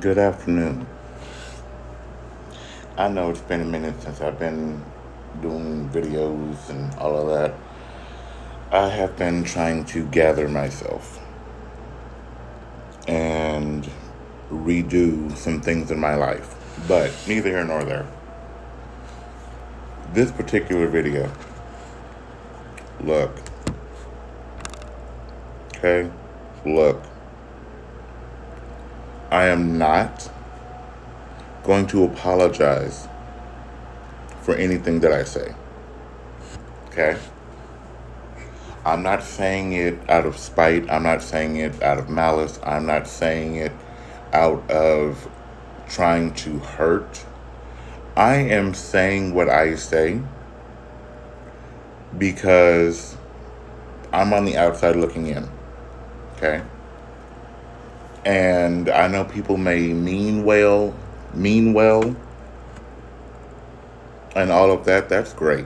Good afternoon. I know it's been a minute since I've been doing videos and all of that. I have been trying to gather myself and redo some things in my life, but neither here nor there. This particular video, look, okay, look, I am not going to apologize for anything that I say, okay? I'm not saying it out of spite. I'm not saying it out of malice. I'm not saying it out of trying to hurt. I am saying what I say because I'm on the outside looking in, okay? And I know people may mean well, and all of that. That's great.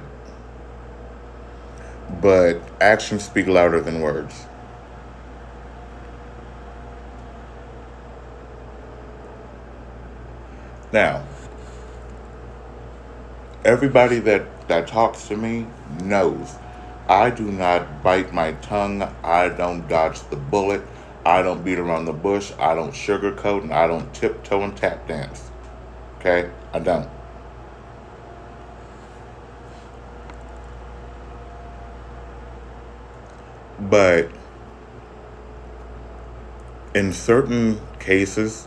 But actions speak louder than words. Now, everybody that talks to me knows I do not bite my tongue. I don't dodge the bullet. I don't beat around the bush. I don't sugarcoat, and I don't tiptoe and tap dance. Okay? I don't. But in certain cases,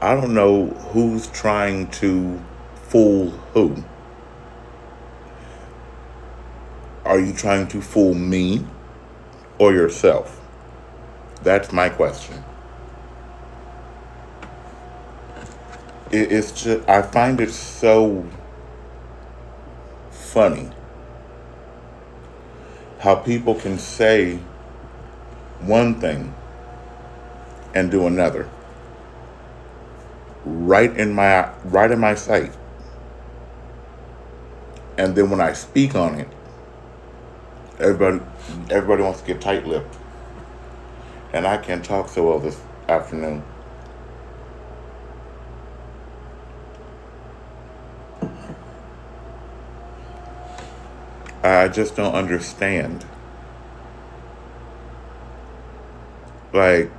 I don't know who's trying to fool who. Are you trying to fool me or yourself? That's my question. It's just, I find it so funny how people can say one thing and do another right in my sight, and then when I speak on it, everybody wants to get tight-lipped, and I can't talk so well this afternoon. I just don't understand. Like,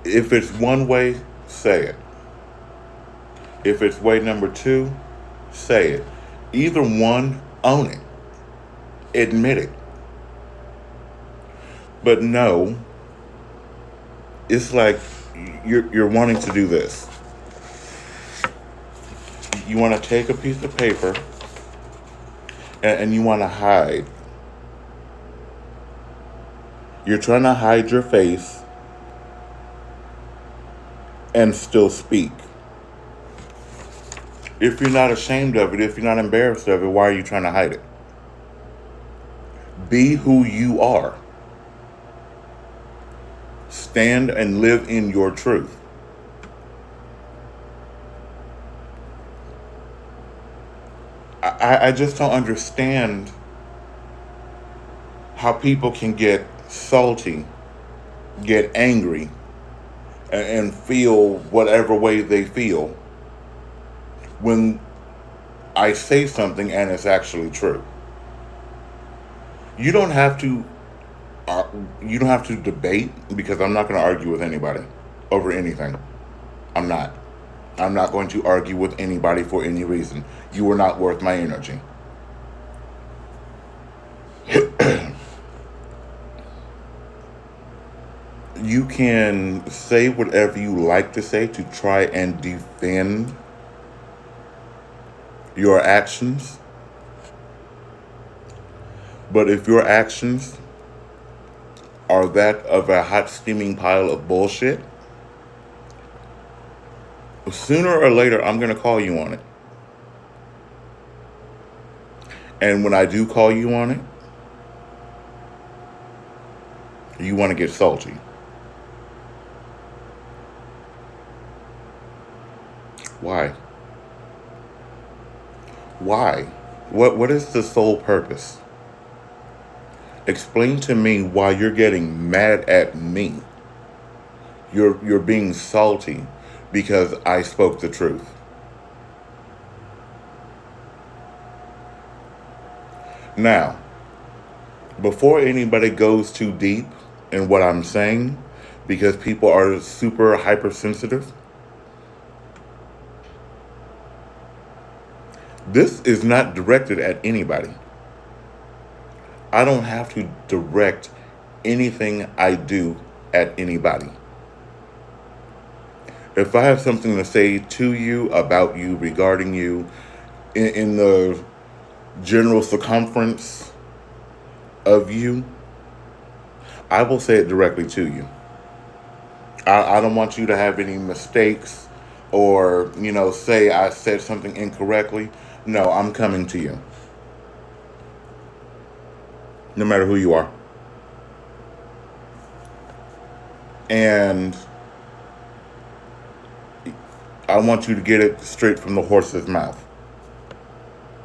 if it's one way, say it. If it's way number two, say it. Either one, own it. Admit it. But no, it's like you're wanting to do this. You want to take a piece of paper and you want to hide. You're trying to hide your face and still speak. If you're not ashamed of it, if you're not embarrassed of it, why are you trying to hide it? Be who you are. Stand and live in your truth. I just don't understand how people can get salty, get angry, and feel whatever way they feel when I say something and it's actually true. You don't have to debate, because I'm not going to argue with anybody over anything. I'm not going to argue with anybody for any reason. You are not worth my energy. You can say whatever you like to say to try and defend your actions. But if your actions are that of a hot steaming pile of bullshit, sooner or later I'm going to call you on it. And when I do call you on it, you want to get salty. Why? Why? What is the sole purpose? Explain to me why you're getting mad at me You're being salty because I spoke the truth. Now, before anybody goes too deep in what I'm saying, because people are super hypersensitive, this is not directed at anybody. I don't have to direct anything I do at anybody. If I have something to say to you, about you, regarding you, in the general circumference of you, I will say it directly to you. I don't want you to have any mistakes or, say I said something incorrectly. No, I'm coming to you, no matter who you are. And I want you to get it straight from the horse's mouth.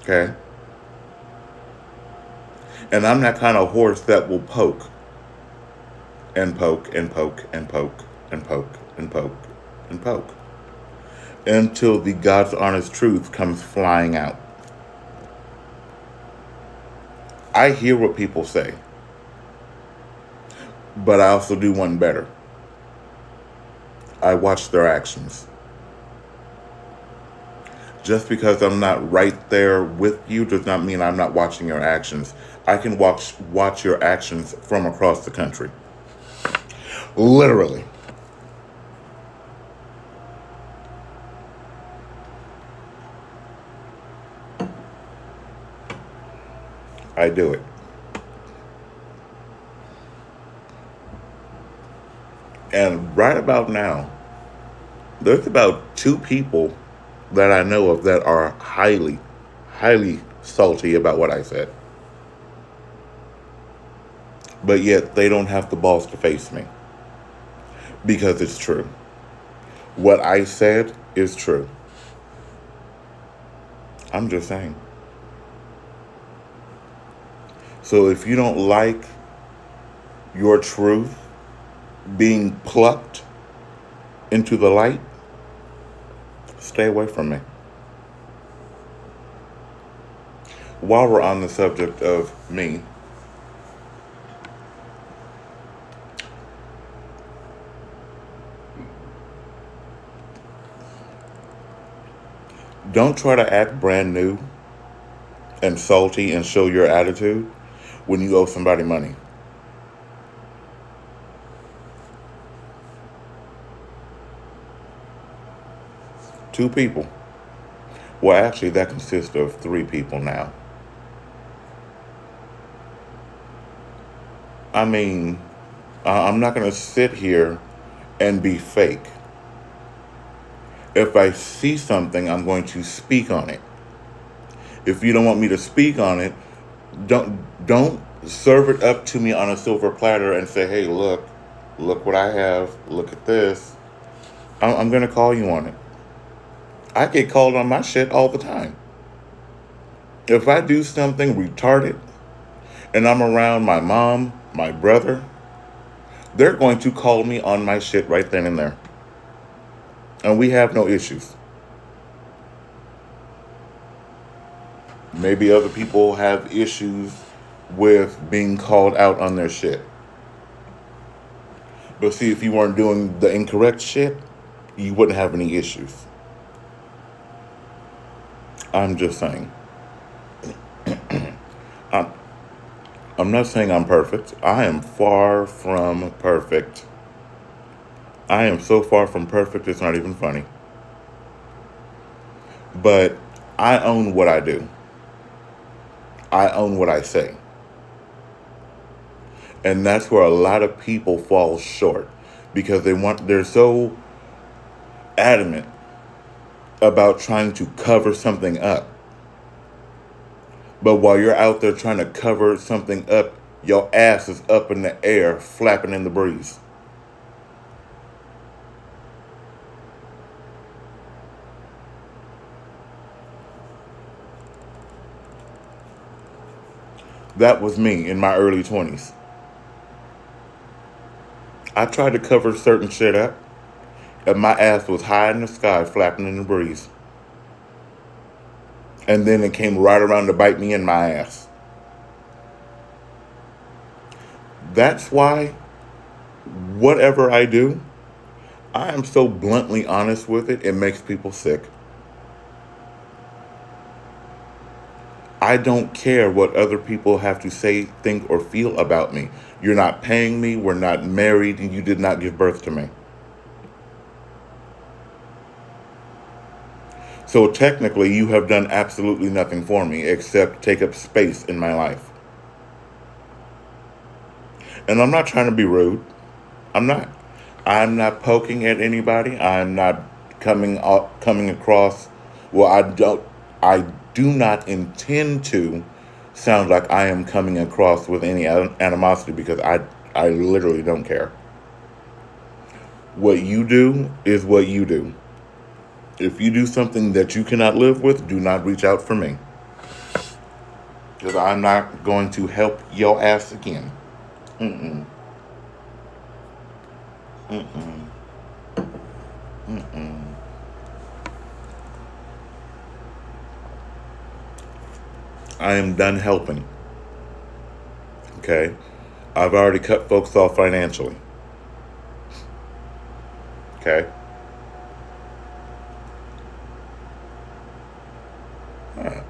Okay? And I'm that kind of horse that will poke and poke and poke and poke and poke and poke and poke until the God's honest truth comes flying out. I hear what people say, but I also do one better. I watch their actions. Just because I'm not right there with you does not mean I'm not watching your actions. I can watch your actions from across the country. Literally. I do it. And right about now, there's about 2 people that I know of that are highly, highly salty about what I said. But yet they don't have the balls to face me. Because it's true. What I said is true. I'm just saying. So if you don't like your truth being plucked into the light, stay away from me. While we're on the subject of me, don't try to act brand new and salty and show your attitude when you owe somebody money. Two people. Well, actually, that consists of 3 people now. I mean, I'm not going to sit here and be fake. If I see something, I'm going to speak on it. If you don't want me to speak on it, don't serve it up to me on a silver platter and say, "Hey, look what I have. Look at this." I'm going to call you on it. I get called on my shit all the time. If I do something retarded and I'm around my mom, my brother, they're going to call me on my shit right then and there. And we have no issues. Maybe other people have issues with being called out on their shit. But see, if you weren't doing the incorrect shit, you wouldn't have any issues. I'm just saying. I'm not saying I'm perfect. I am far from perfect. I am so far from perfect, it's not even funny. But I own what I do. I own what I say. And that's where a lot of people fall short because they're so adamant about trying to cover something up. But while you're out there trying to cover something up, your ass is up in the air, flapping in the breeze. That was me in my early 20s. I tried to cover certain shit up, and my ass was high in the sky, flapping in the breeze. And then it came right around to bite me in my ass. That's why, whatever I do, I am so bluntly honest with it, it makes people sick. I don't care what other people have to say, think, or feel about me. You're not paying me, we're not married, and you did not give birth to me. So technically, you have done absolutely nothing for me except take up space in my life. And I'm not trying to be rude. I'm not. I'm not poking at anybody. I'm not coming across. Well, I do not intend to sound like I am coming across with any animosity because I literally don't care. What you do is what you do. If you do something that you cannot live with, do not reach out for me. Because I'm not going to help your ass again. Mm-mm. Mm-mm. Mm-mm. I am done helping. Okay? I've already cut folks off financially. Okay? Huh.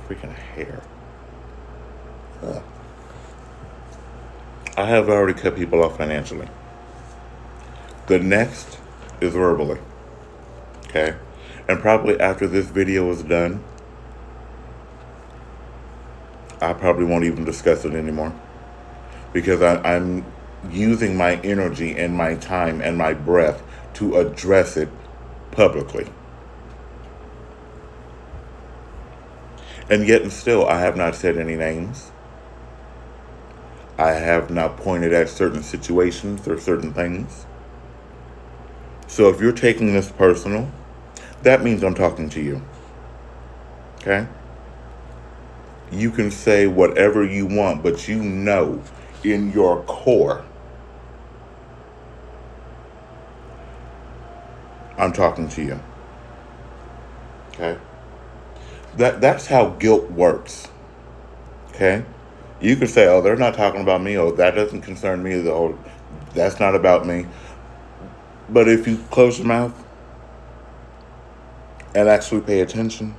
Freaking hair. Huh. I have already cut people off financially. The next is verbally. Okay? And probably after this video is done, I probably won't even discuss it anymore. Because I'm using my energy and my time and my breath to address it publicly. And yet and still, I have not said any names. I have not pointed at certain situations or certain things. So if you're taking this personal, that means I'm talking to you. Okay? You can say whatever you want, but you know in your core, I'm talking to you. Okay? That's how guilt works. Okay? You could say, oh, they're not talking about me. Oh, that doesn't concern me. Oh, that's not about me. But if you close your mouth and actually pay attention,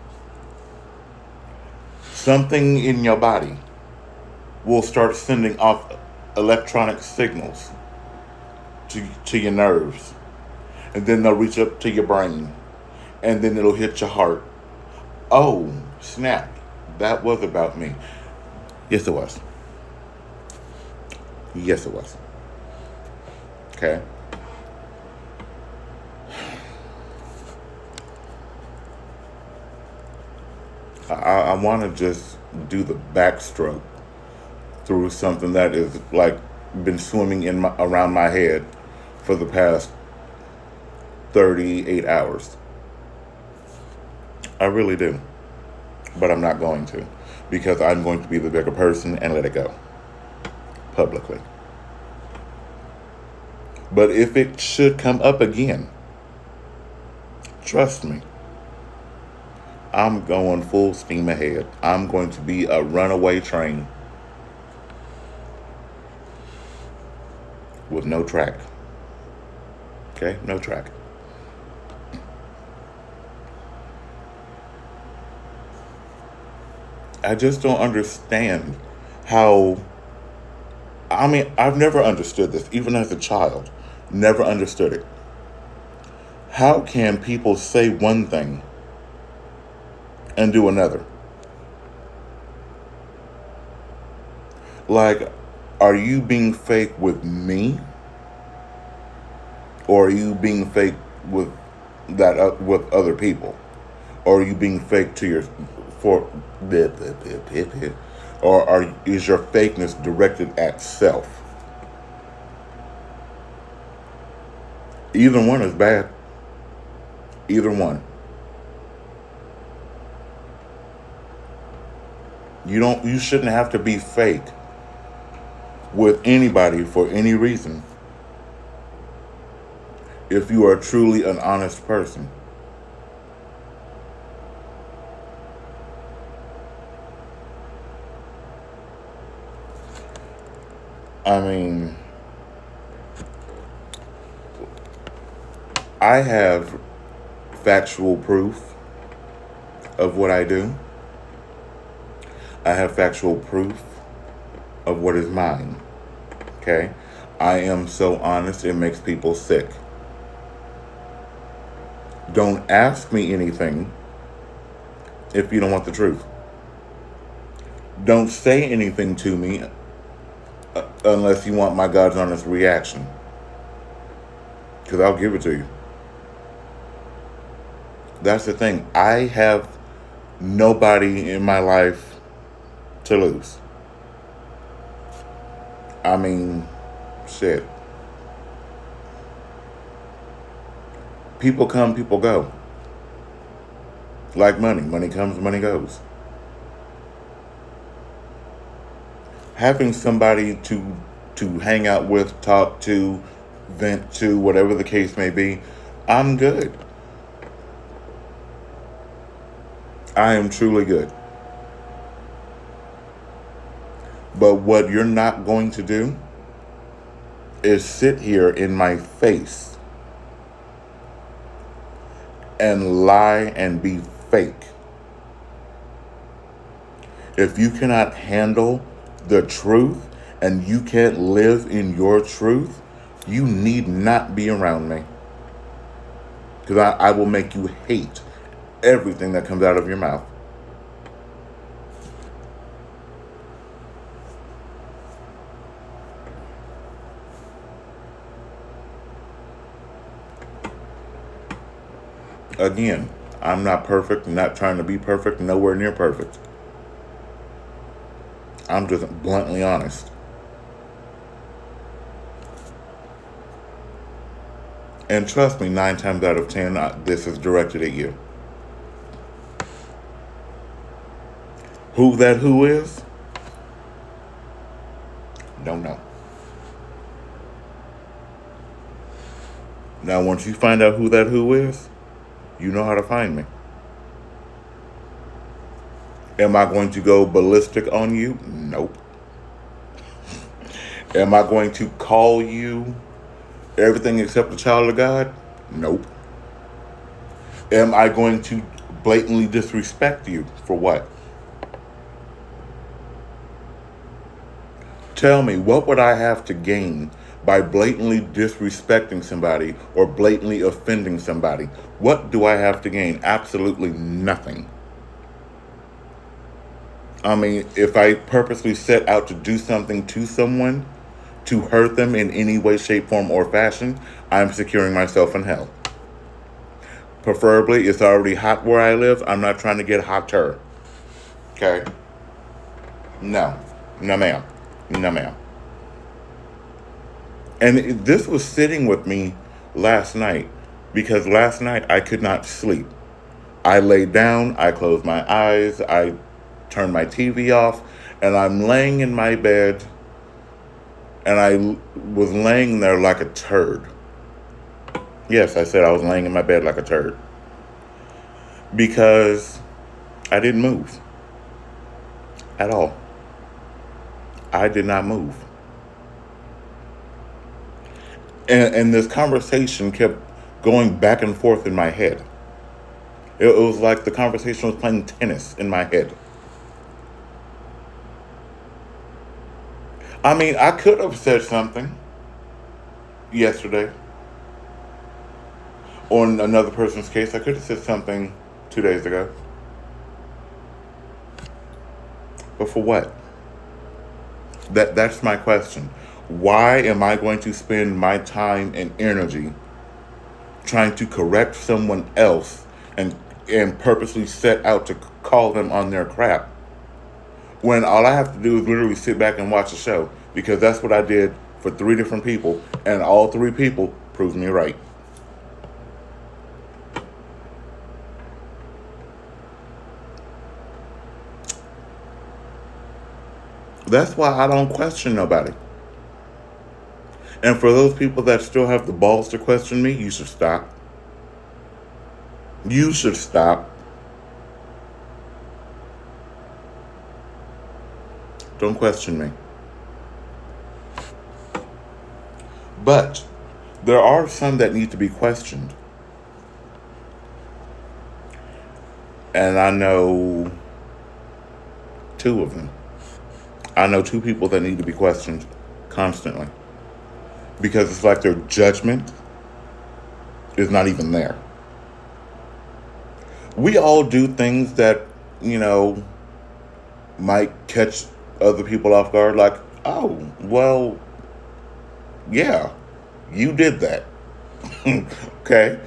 something in your body will start sending off electronic signals to your nerves. And then they'll reach up to your brain. And then it'll hit your heart. Oh, snap. That was about me. Yes, it was. Yes, it was. Okay? I want to just do the backstroke through something that is like been swimming around my head for the past 38 hours. I really do. But I'm not going to. Because I'm going to be the bigger person and let it go. Publicly. But if it should come up again, trust me, I'm going full steam ahead. I'm going to be a runaway train with no track. Okay? No track. I just don't understand how... I mean, I've never understood this, even as a child. Never understood it. How can people say one thing and do another? Like, are you being fake with me? Or are you being fake with with other people? Or are you being fake to your... Or is your fakeness directed at self? Either one is bad. Either one. You shouldn't have to be fake with anybody for any reason if you are truly an honest person. I mean, I have factual proof of what I do. I have factual proof of what is mine. Okay? I am so honest, it makes people sick. Don't ask me anything if you don't want the truth. Don't say anything to me unless you want my God's honest reaction. Because I'll give it to you. That's the thing. I have nobody in my life to lose. I mean, shit. People come, people go. Like money. Money comes, money goes. Having somebody to hang out with, talk to, vent to, whatever the case may be, I'm good. I am truly good. But what you're not going to do is sit here in my face and lie and be fake. If you cannot handle the truth and you can't live in your truth, you need not be around me. Because I will make you hate everything that comes out of your mouth. Again, I'm not perfect, not trying to be perfect, nowhere near perfect. I'm just bluntly honest. And trust me, 9 times out of 10, this is directed at you. Who that who is? Don't know. Now, once you find out who that who is, you know how to find me. Am I going to go ballistic on you? Nope. Am I going to call you everything except a child of God? Nope. Am I going to blatantly disrespect you for what? Tell me, what would I have to gain by blatantly disrespecting somebody or blatantly offending somebody? What do I have to gain? Absolutely nothing. I mean, if I purposely set out to do something to someone, to hurt them in any way, shape, form, or fashion, I'm securing myself in hell. Preferably, it's already hot where I live. I'm not trying to get hotter. Okay? No. No, ma'am. No, ma'am. And this was sitting with me last night because last night I could not sleep. I laid down, I closed my eyes, I turned my TV off, and I'm laying in my bed, and I was laying there like a turd. Yes, I said I was laying in my bed like a turd. Because I didn't move. At all. I did not move. And this conversation kept going back and forth in my head. It was like the conversation was playing tennis in my head. I mean, I could have said something yesterday. On another person's case, I could have said something 2 days ago. But for what? That's my question. Why am I going to spend my time and energy trying to correct someone else and purposely set out to call them on their crap when all I have to do is literally sit back and watch a show? Because that's what I did for 3 different people, and all 3 people proved me right. That's why I don't question nobody. And for those people that still have the balls to question me, you should stop. You should stop. Don't question me. But there are some that need to be questioned. And I know two of them. I know two people that need to be questioned constantly. Because it's like their judgment is not even there. We all do things that, might catch other people off guard. Like, oh, well, yeah, you did that. Okay?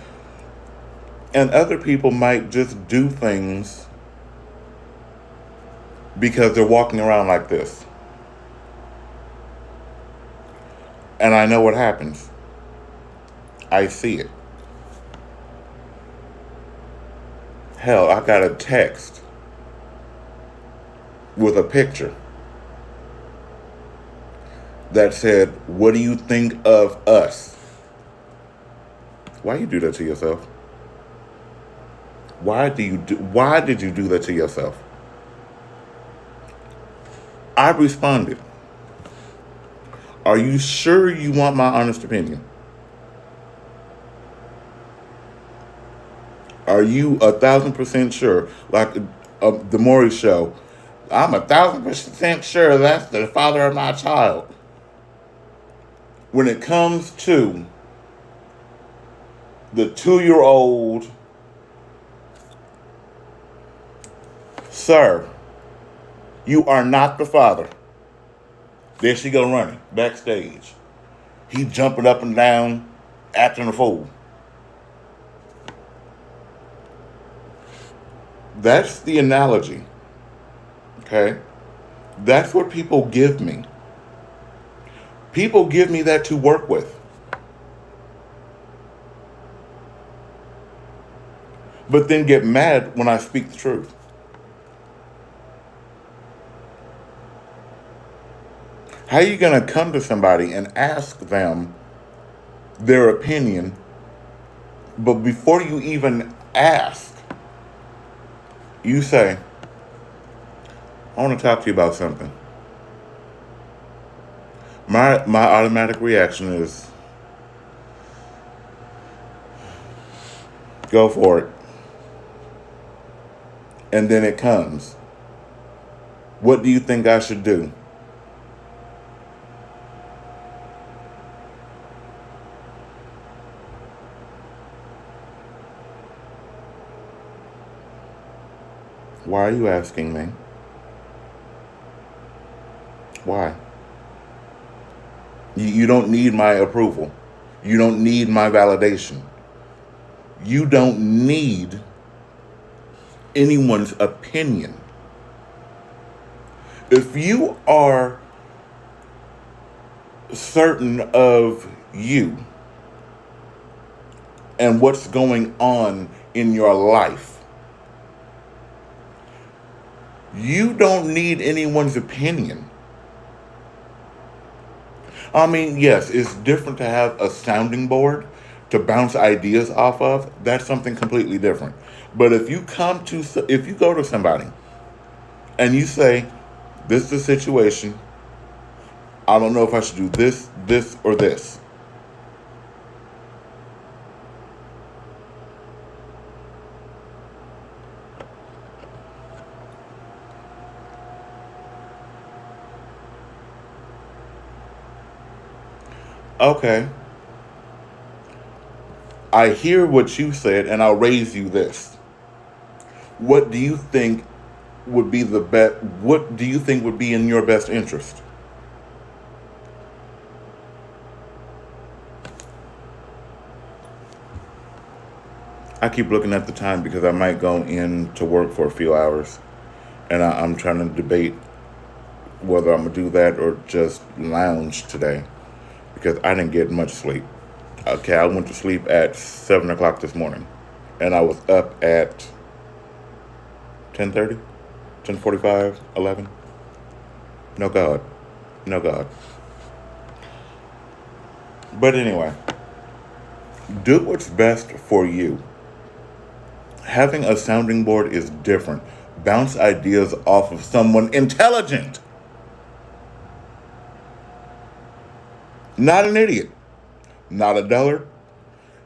And other people might just do things because they're walking around like this. And I know what happens. I see it. Hell, I got a text with a picture that said, "What do you think of us?" Why you do that to yourself? Why did you do that to yourself? I responded, "Are you sure you want my honest opinion? Are you 1,000% sure?" Like the Maury show, I'm 1,000% sure that's the father of my child. When it comes to the 2-year-old, sir, you are not the father. There she go running backstage. He jumping up and down, acting a fool. That's the analogy. Okay? That's what people give me. People give me that to work with. But then get mad when I speak the truth. How are you going to come to somebody and ask them their opinion, but before you even ask, you say, "I want to talk to you about something"? My automatic reaction is, go for it. And then it comes, "What do you think I should do?" Why are you asking me? Why? You don't need my approval. You don't need my validation. You don't need anyone's opinion. If you are certain of you and what's going on in your life, you don't need anyone's opinion. I mean, yes, it's different to have a sounding board to bounce ideas off of. That's something completely different. But if you go to somebody and you say, "This is the situation. I don't know if I should do this, this, or this." Okay, I hear what you said, and I'll raise you this. What do you think would be the best? What do you think would be in your best interest? I keep looking at the time because I might go in to work for a few hours, and I'm trying to debate whether I'm gonna do that or just lounge today because I didn't get much sleep. Okay, I went to sleep at 7 o'clock this morning, and I was up at 10:30, 10:45, 11. No God, no God. But anyway, do what's best for you. Having a sounding board is different. Bounce ideas off of someone intelligent, not an idiot, not a dullard,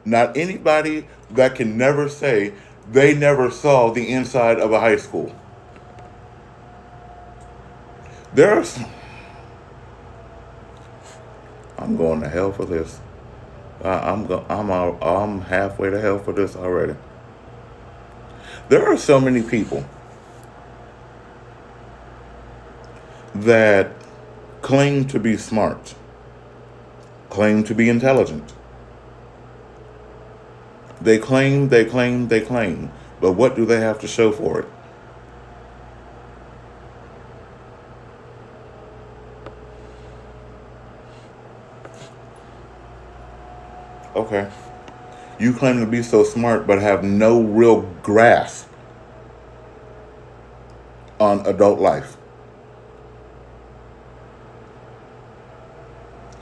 not anybody that can never say they never saw the inside of a high school. There's, I'm going to hell for this. I'm halfway to hell for this already. There are so many people that claim to be smart, claim to be intelligent. They claim, they claim, they claim. But what do they have to show for it? Okay. You claim to be so smart but have no real grasp on adult life.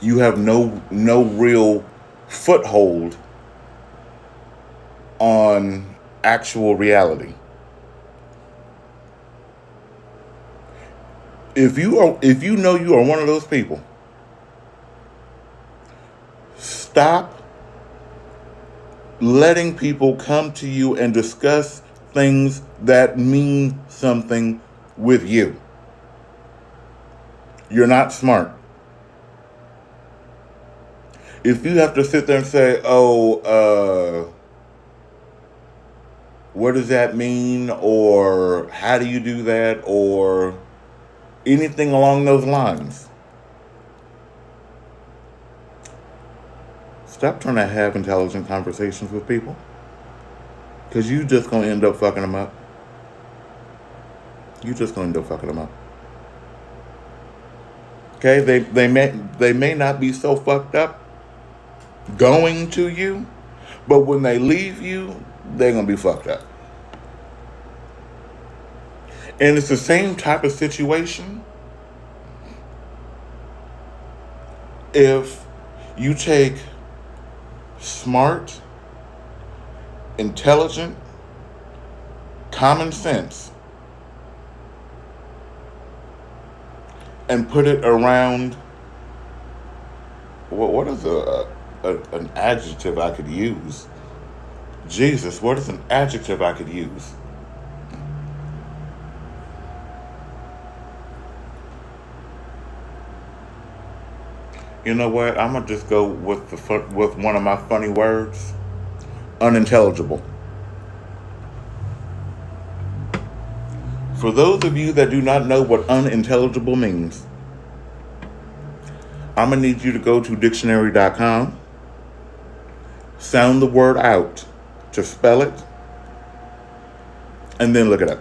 You have no real foothold on actual reality. If you know you are one of those people, stop letting people come to you and discuss things that mean something with you. You're not smart. If you have to sit there and say, what does that mean? Or how do you do that? Or anything along those lines. Stop trying to have intelligent conversations with people. Because you just going to end up fucking them up. You just going to end up fucking them up. Okay? They may not be so fucked up going to you, but when they leave you, they're going to be fucked up. And it's the same type of situation if you take smart, intelligent, common sense and put it around, what is an adjective I could use? Jesus, what is an adjective I could use? You know what? I'm gonna just go with with one of my funny words: unintelligible. For those of you that do not know what unintelligible means, I'm gonna need you to go to dictionary.com, sound the word out to spell it, and then look it up.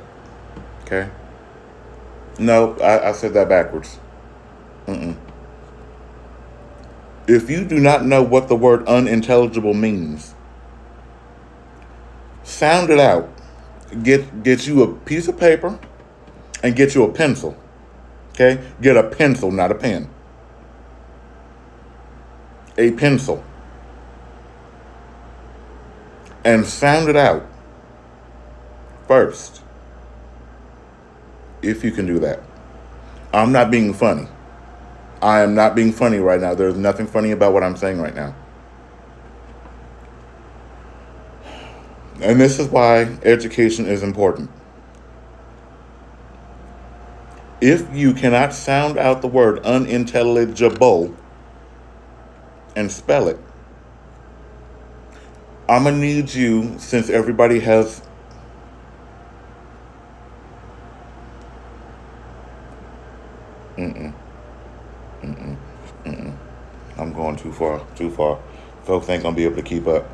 Okay? No, I said that backwards. If you do not know what the word unintelligible means, sound it out. Get you a piece of paper and get you a pencil. Okay? Get a pencil, not a pen. A pencil. And sound it out first. If you can do that. I'm not being funny. I am not being funny right now. There's nothing funny about what I'm saying right now. And this is why education is important. If you cannot sound out the word unintelligible and spell it, I'm going to need you, since everybody has... I'm going too far. Folks ain't going to be able to keep up.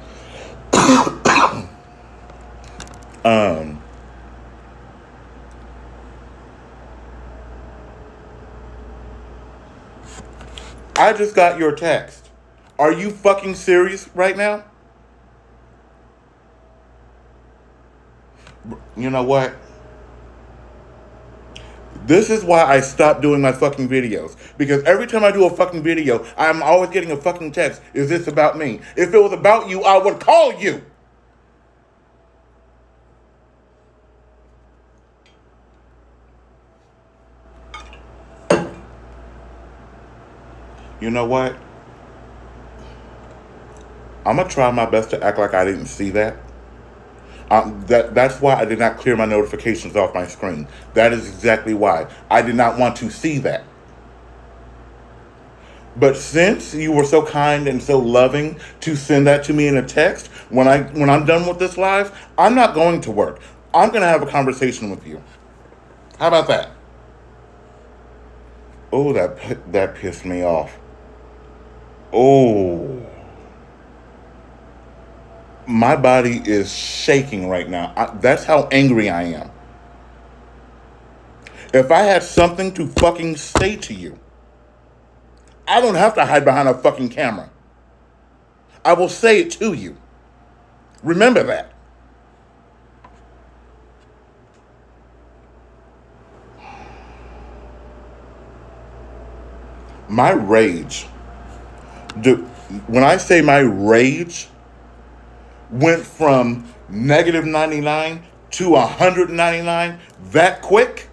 I just got your text. Are you fucking serious right now? You know what? This is why I stopped doing my fucking videos. Because every time I do a fucking video, I'm always getting a fucking text. Is this about me? If it was about you, I would call you. You know what? I'm going to try my best to act like I didn't see that. That's why I did not clear my notifications off my screen. That is exactly why. I did not want to see that. But since you were so kind and so loving to send that to me in a text, when I'm done with this live, I'm not going to work. I'm going to have a conversation with you. How about that? Oh, that pissed me off. Oh. My body is shaking right now. That's how angry I am. If I had something to fucking say to you, I don't have to hide behind a fucking camera. I will say it to you. Remember that. My rage, when I say my rage went from negative 99 to 199 that quick,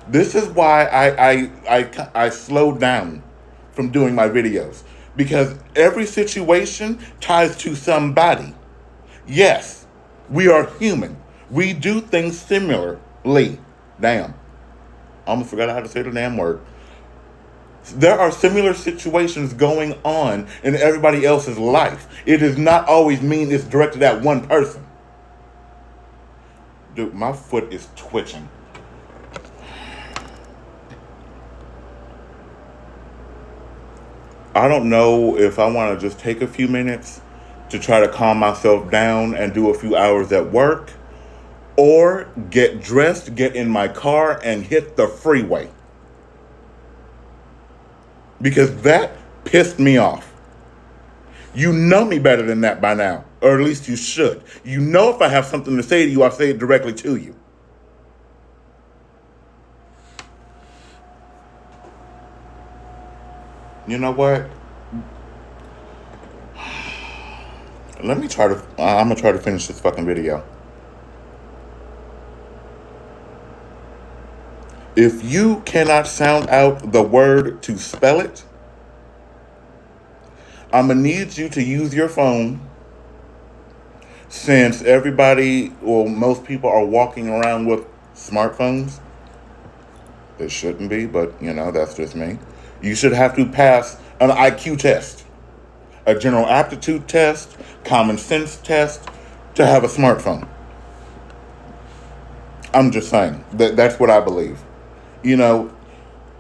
this is why I slowed down from doing my videos. Because every situation ties to somebody. Yes, we are human. We do things similarly. Damn. I almost forgot how to say the damn word. There are similar situations going on in everybody else's life. It does not always mean it's directed at one person. Dude, my foot is twitching. I don't know if I want to just take a few minutes to try to calm myself down and do a few hours at work, or get dressed, get in my car, and hit the freeway. Because that pissed me off. You know me better than that by now, or at least you should. You know if I have something to say to you, I'll say it directly to you. You know what? I'm gonna try to finish this fucking video. If you cannot sound out the word to spell it, I'm gonna need you to use your phone, since everybody, or most people, are walking around with smartphones. They shouldn't be, but that's just me. You should have to pass an IQ test, a general aptitude test, common sense test to have a smartphone. I'm just saying that's what I believe.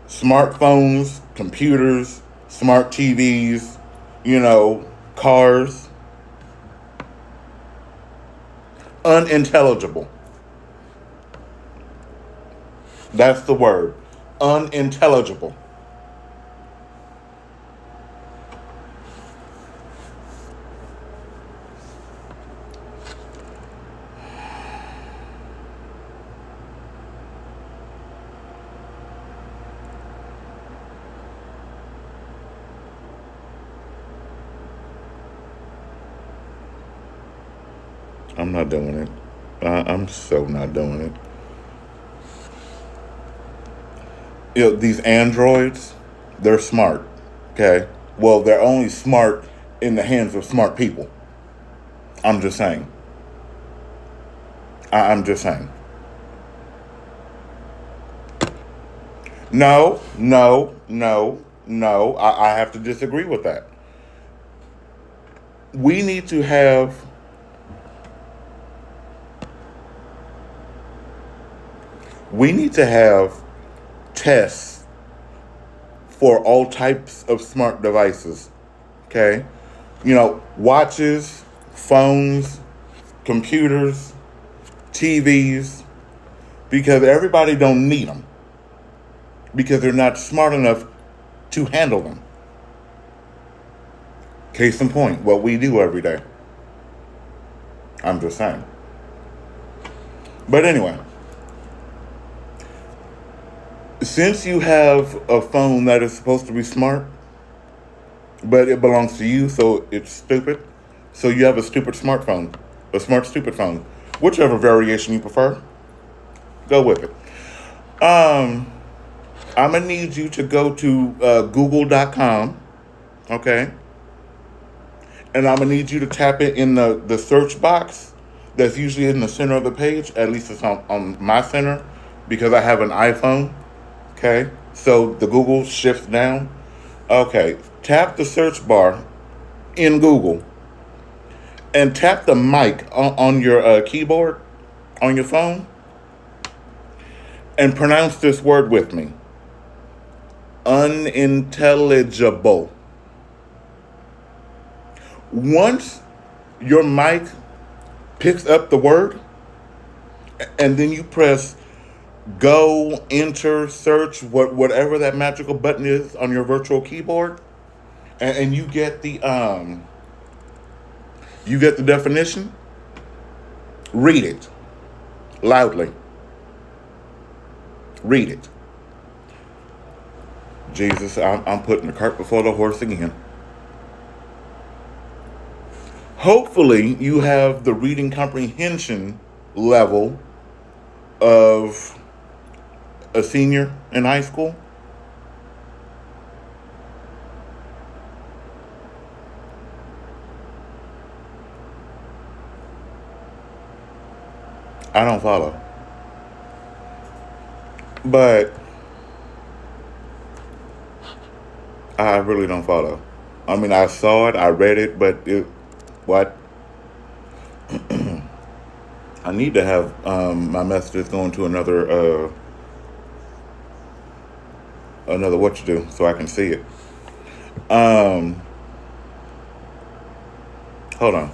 Smartphones, computers, smart TVs, cars, unintelligible. That's the word. Unintelligible. I'm not doing it. I'm so not doing it. These androids, they're smart. Okay? Well, they're only smart in the hands of smart people. I'm just saying. I'm just saying. No. I have to disagree with that. We need to have tests for all types of smart devices. Okay? Watches, phones, computers, TVs, because everybody don't need them, because they're not smart enough to handle them. Case in point, what we do every day. I'm just saying. But anyway, since you have a phone that is supposed to be smart, but it belongs to you, so it's stupid. So you have a stupid smartphone, a smart stupid phone, whichever variation you prefer. Go with it. Um, I'm gonna need you to go to Google.com, okay, and I'm gonna need you to tap it in the search box that's usually in the center of the page. At least it's on my center because I have an iPhone. Okay, so the Google shifts down. Okay, tap the search bar in Google and tap the mic on your keyboard on your phone and pronounce this word with me: unintelligible. Once your mic picks up the word, and then you press go, enter, search, whatever that magical button is on your virtual keyboard, and you get the definition. Read it loudly. Read it. Jesus, I'm putting the cart before the horse again. Hopefully, you have the reading comprehension level of a senior in high school. I don't follow. But I really don't follow. I mean, I saw it, I read it, but what? I need to have my messages going to another what you do so I can see it. Um, Hold on.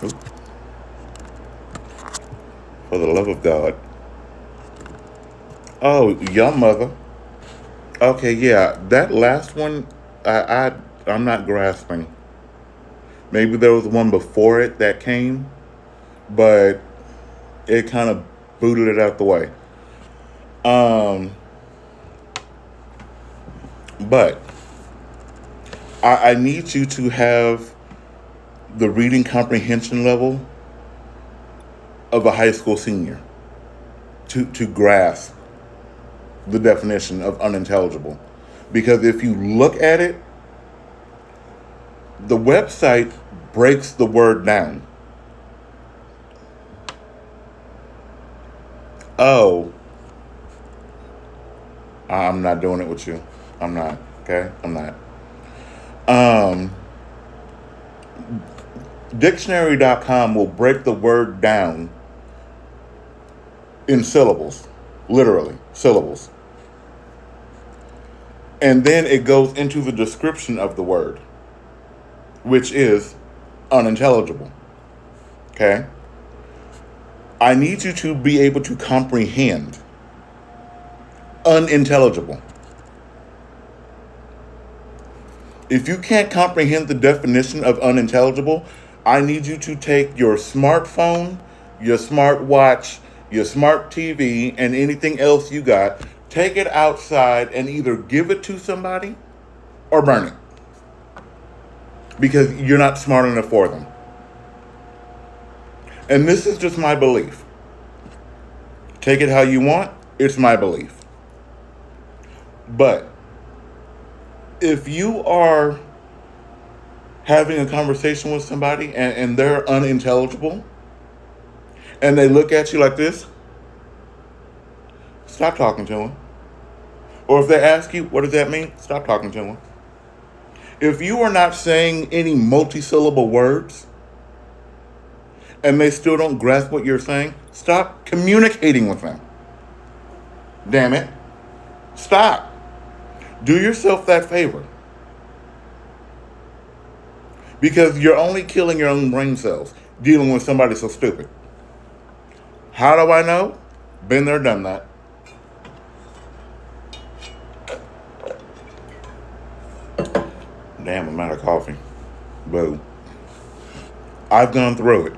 Oop. For the love of God. Oh, your mother. Okay, yeah, that last one, I'm not grasping. Maybe there was one before it that came, but it kind of booted it out the way. Um, but I need you to have the reading comprehension level of a high school senior to grasp the definition of unintelligible. Because if you look at it, the website breaks the word down. Oh, I'm not doing it with you. I'm not. Okay? I'm not. Um, Dictionary.com will break the word down in syllables, literally, syllables. And then it goes into the description of the word, which is unintelligible. Okay? I need you to be able to comprehend unintelligible. If you can't comprehend the definition of unintelligible, I need you to take your smartphone, your smartwatch, your smart TV, and anything else you got, take it outside and either give it to somebody or burn it. Because you're not smart enough for them. And this is just my belief. Take it how you want, it's my belief. But if you are having a conversation with somebody and they're unintelligible and they look at you like this, stop talking to them. Or if they ask you, what does that mean? Stop talking to them. If you are not saying any multi-syllable words and they still don't grasp what you're saying, stop communicating with them. Damn it. Stop. Do yourself that favor. Because you're only killing your own brain cells dealing with somebody so stupid. How do I know? Been there, done that. Damn, I'm out of coffee. Boo. I've gone through it.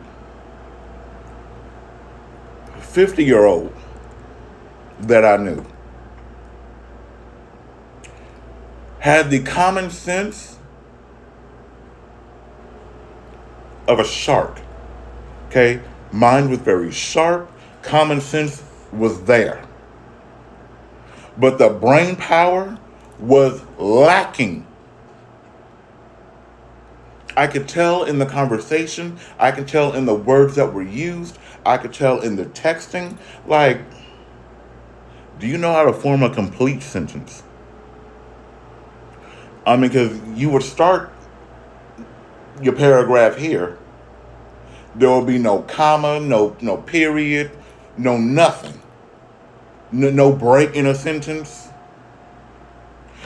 50-year-old that I knew had the common sense of a shark. Okay? Mind was very sharp. Common sense was there. But the brain power was lacking. I could tell in the conversation. I could tell in the words that were used. I could tell in the texting. Like, do you know how to form a complete sentence? I mean, because you would start your paragraph here. There will be no comma, no period, no nothing. No break in a sentence.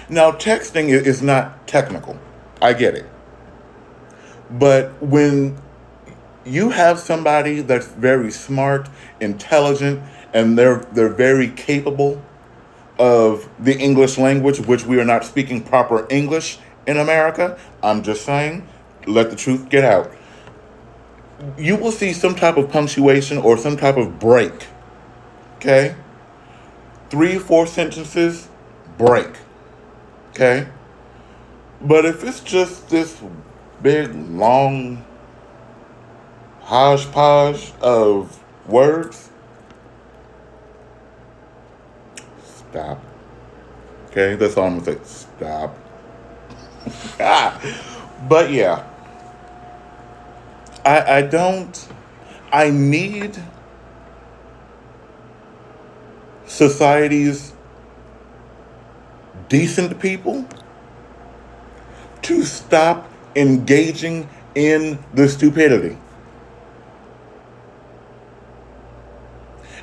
Now, texting is not technical. I get it. But when you have somebody that's very smart, intelligent, and they're very capable of the English language, which we are not speaking proper English in America, I'm just saying, let the truth get out. You will see some type of punctuation or some type of break. Okay? 3-4 sentences, break. Okay? But if it's just this big, long hodgepodge of words, stop. Okay? That's all I'm going to say. Stop. But yeah. I need society's decent people to stop engaging in the stupidity.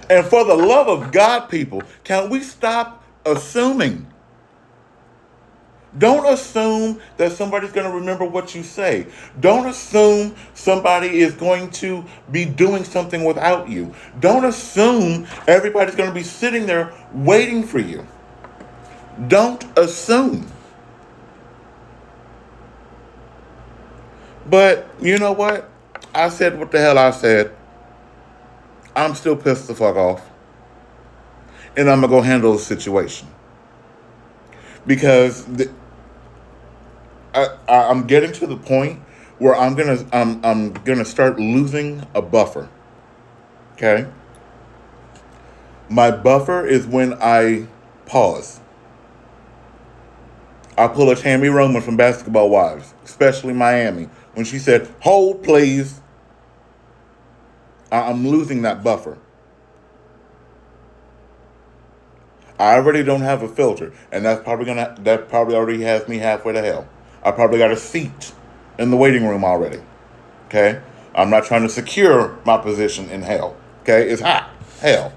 And for the love of God, people, can we stop assuming? Don't assume that somebody's going to remember what you say. Don't assume somebody is going to be doing something without you. Don't assume everybody's going to be sitting there waiting for you. Don't assume. But you know what? I said what the hell I said. I'm still pissed the fuck off. And I'm going to go handle the situation. Because I'm getting to the point where I'm gonna start losing a buffer. Okay? My buffer is when I pause. I pull a Tammy Roman from Basketball Wives, especially Miami, when she said, "Hold, please." I'm losing that buffer. I already don't have a filter, and that probably already has me halfway to hell. I probably got a seat in the waiting room already. Okay? I'm not trying to secure my position in hell. Okay? It's hot. Hell.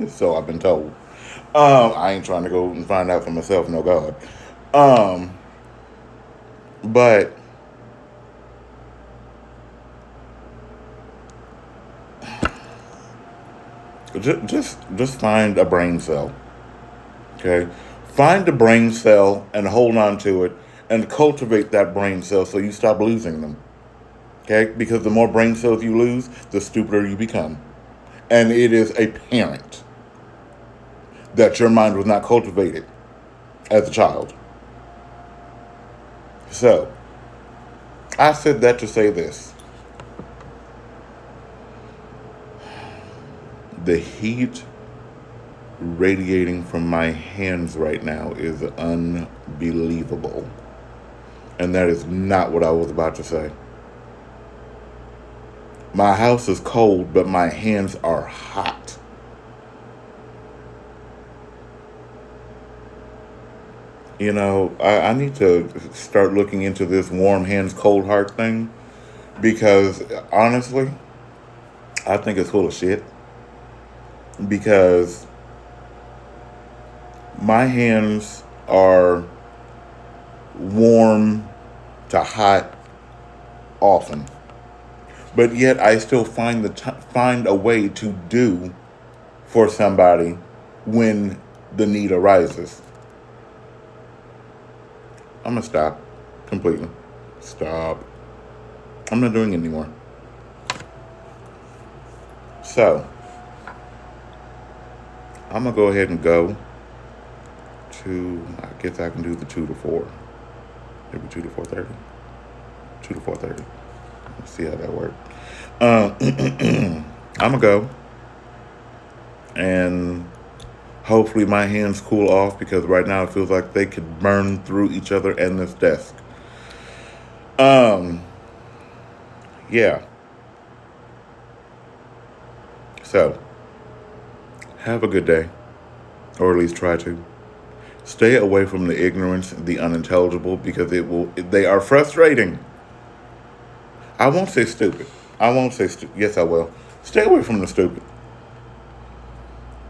So I've been told. I ain't trying to go and find out for myself, no God. But just find a brain cell. Okay? Find a brain cell and hold on to it and cultivate that brain cell so you stop losing them. Okay? Because the more brain cells you lose, the stupider you become. And it is apparent that your mind was not cultivated as a child. So, I said that to say this. The heat radiating from my hands right now is unbelievable. And that is not what I was about to say. My house is cold, but my hands are hot. You know, I need to start looking into this warm hands, cold heart thing. Because, honestly, I think it's full of shit. Because my hands are warm to hot often, but yet I still find a way to do for somebody when the need arises. I'm gonna stop completely. Stop. I'm not doing it anymore. So, I'm going to go ahead and go to, I guess I can do the 2 to 4. Maybe 2 to 4:30. 2 to 4:30. Let's see how that works. I'm going to go. And hopefully my hands cool off, because right now it feels like they could burn through each other and this desk. Yeah. So, have a good day, or at least try to. Stay away from the ignorance, the unintelligible, because they are frustrating. I won't say stupid. Yes, I will. Stay away from the stupid.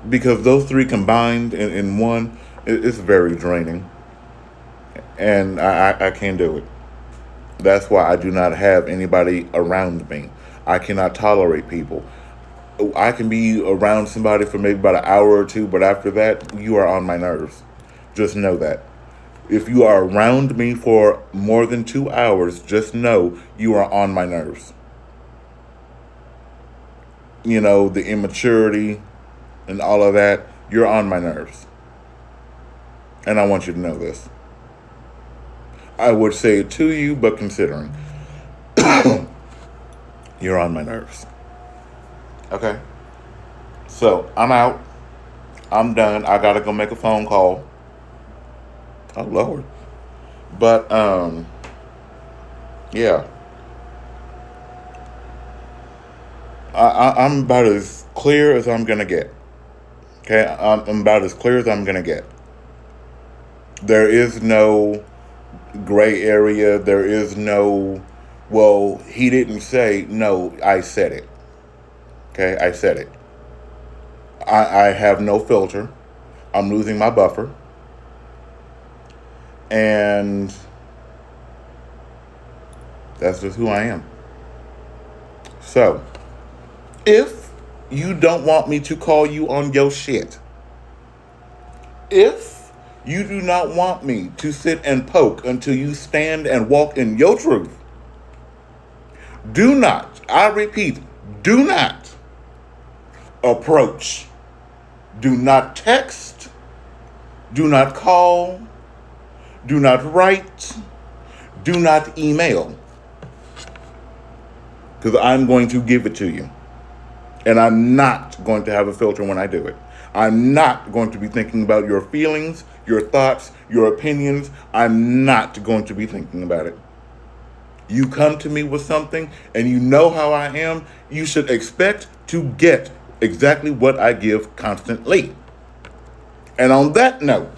Because those three combined in one, it's very draining. And I can't do it. That's why I do not have anybody around me. I cannot tolerate people. I can be around somebody for maybe about an hour or two, but after that, you are on my nerves. Just know that. If you are around me for more than 2 hours, just know you are on my nerves. You know, the immaturity and all of that, you're on my nerves. And I want you to know this. I would say it to you, but considering, you're on my nerves. Okay? So, I'm out. I'm done. I gotta go make a phone call. Oh, Lord. But, yeah. I'm about as clear as I'm gonna get. Okay? I'm about as clear as I'm gonna get. There is no gray area. There is no, well, he didn't say. No, I said it. Okay? I said it. I have no filter. I'm losing my buffer. And that's just who I am. So, if you don't want me to call you on your shit, if you do not want me to sit and poke until you stand and walk in your truth, do not, I repeat, do not approach, do not text, do not call, do not write, do not email, because I'm going to give it to you. And I'm not going to have a filter when I do it. I'm not going to be thinking about your feelings, your thoughts, your opinions. I'm not going to be thinking about it. You come to me with something and you know how I am, you should expect to get exactly what I give constantly. And on that note,